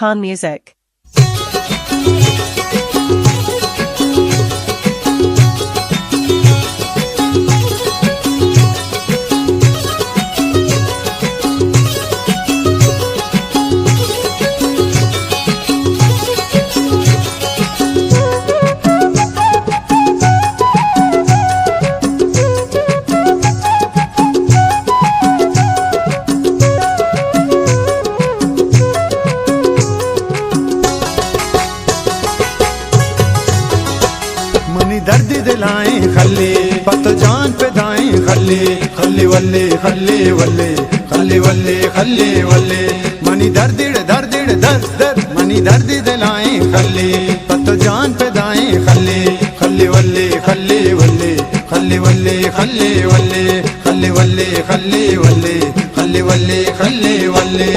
Khan Music. दर्द दिलाएं खल्ले पत जान पे दाएं खल्ले खल्ले वल्ले खल्ले वल्ले खल्ले वल्ले खल्ले वल्ले मनी दर्द दर्द दर्द दर्द मनी दर्द दिलाएं खल्ले पत जान पे दाएं खल्ले खल्ले वल्ले खल्ले वल्ले खल्ले वल्ले खल्ले वल्ले खल्ले वल्ले खल्ले वल्ले खल्ले वल्ले खल्ले वल्ले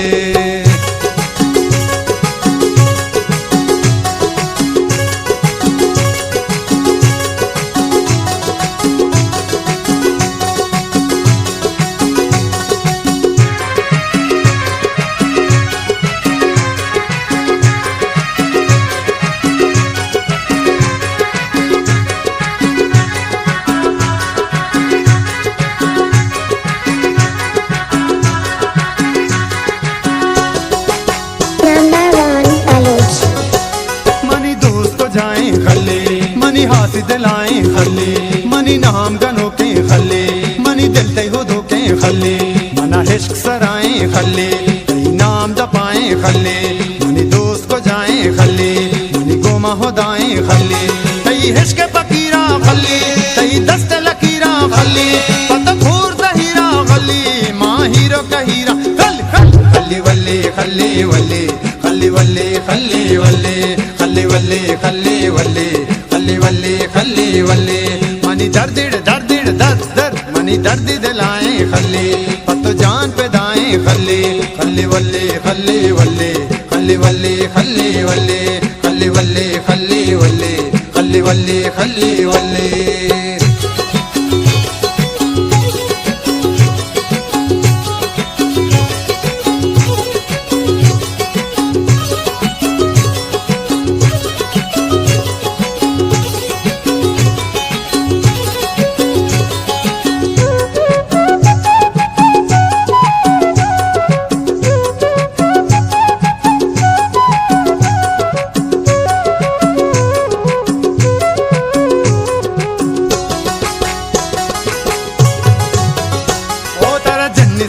मनी हाथ दिलाएं खल्ले मनी नाम गनों के खल्ले मनी दिल ते हो दो के खल्ले मना इश्क सराएं खल्ले कई नाम दपाएं खल्ले मनी दोस्त को जाएं खल्ले मनी गोमा हो दाएं खल्ले कई इश्क फकीरा खल्ले कई दस्त लकीरा खल्ले पता खूर दहीरा खल्ले माँ हीरो का हीरा खल खल खल्ले वल्ले खल्ले वल्ले खल्ले वल्ले खल्ले वल्ले खल्ले वल्ले खल्ले वल्ले खल्ले वल्ले खल्ले वल्ले मनी दर्द दर्द दर्द दर्द मनी दर्द दिलाएं खल्ले पत जान पे दाएं खल्ले खल्ले वल्ले खल्ले वल्ले खल्ले वल्ले खल्ले वल्ले खल्ले वल्ले खल्ले वल्ले खल्ले वल्ले खल्ले वल्ले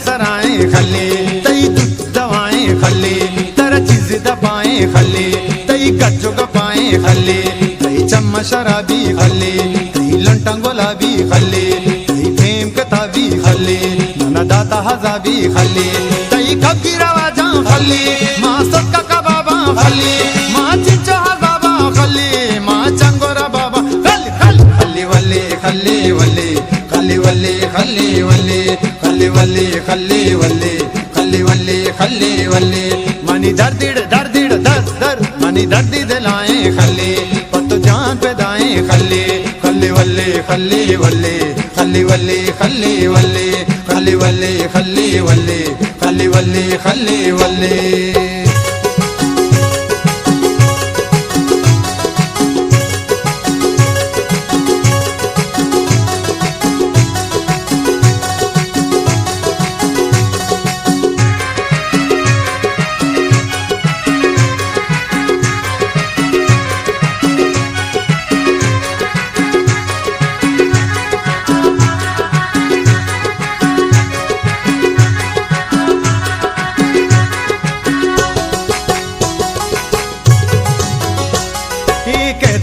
सराएं खल्ले तई दूध दवाएं खल्ले तेरा चीज दबाएं खल्ले तई गज्जो गपाएं खल्ले तई चम्मच शराबी खल्ले तई लंटा गुलाबी खल्ले तई फेम कताबी खल्ले नाना दाता हजाबी खल्ले तई कबी रवाजा खल्ले माँ सबका कबाबा खल्ले माँ चिंचो हजाबा खल्ले माँ चंगोरा बाबा खल खल खल्ले वल्ले खल्ले वल्ले खल्ले वल्ले खल्ले वल्ले खल्ले वल्ले खल्ले वल्ले खल्ले वल्ले खल्ले वल्ले मनी दर्द दर्द दर्द दर्द मनी दर्द दिलाएं खल्ले पत जान पे दाएं खल्ले खल्ले वल्ले खल्ले वल्ले खल्ले वल्ले खल्ले वल्ले खल्ले वल्ले खल्ले वल्ले खल्ले वल्ले खल्ले वल्ले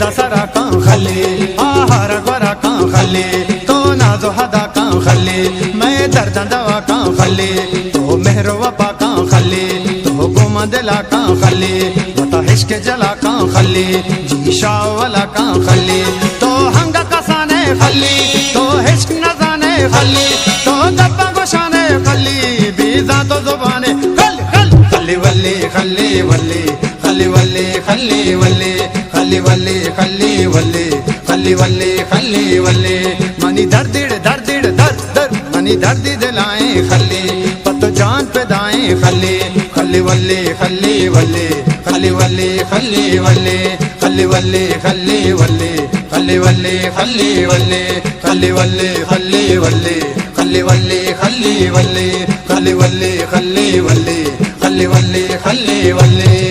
दसरा कां खल्ले आहार गोरा कां खल्ले तो नाजो हदा कां खल्ले मैं दर्द दवा कां खल्ले तो मेहरो वफा कां खल्ले तो गुमा दिला कां खल्ले बता इश्क जला कां खल्ले जी शाह वाला कां खल्ले तो हंगा कसाने खल्ले तो इश्क न जाने खल्ले तो दब्बा गोशाने खल्ले बीजा तो जुबाने खल खल खल्ले वल्ले खल्ले वल्ले खल्ले वल्ले खल्ले वल्ले खल्ले वल्ले खल्ले वल्ले खल्ले वल्ले खल्ले वल्ले मनी दर्द दर्द दर्द दर्द मनी दर्द दिलाएं खल्ले पत जान पे दाएं खल्ले खल्ले खल्ली वल्ले खल्ली वल्ले खल्ली वल्ले खल्ली वल्ले खल्ली वल्ले खल्ली वल्ले खल्ली वल्ले खल्ली वल्ले खल्ली वल्ले खल्ली वल्ले खल्ली वल्ले खल्ली वल्ले खल्ली वल्ले खल्ली वल्ले खल्ली वल्ले खल्ली वल्ले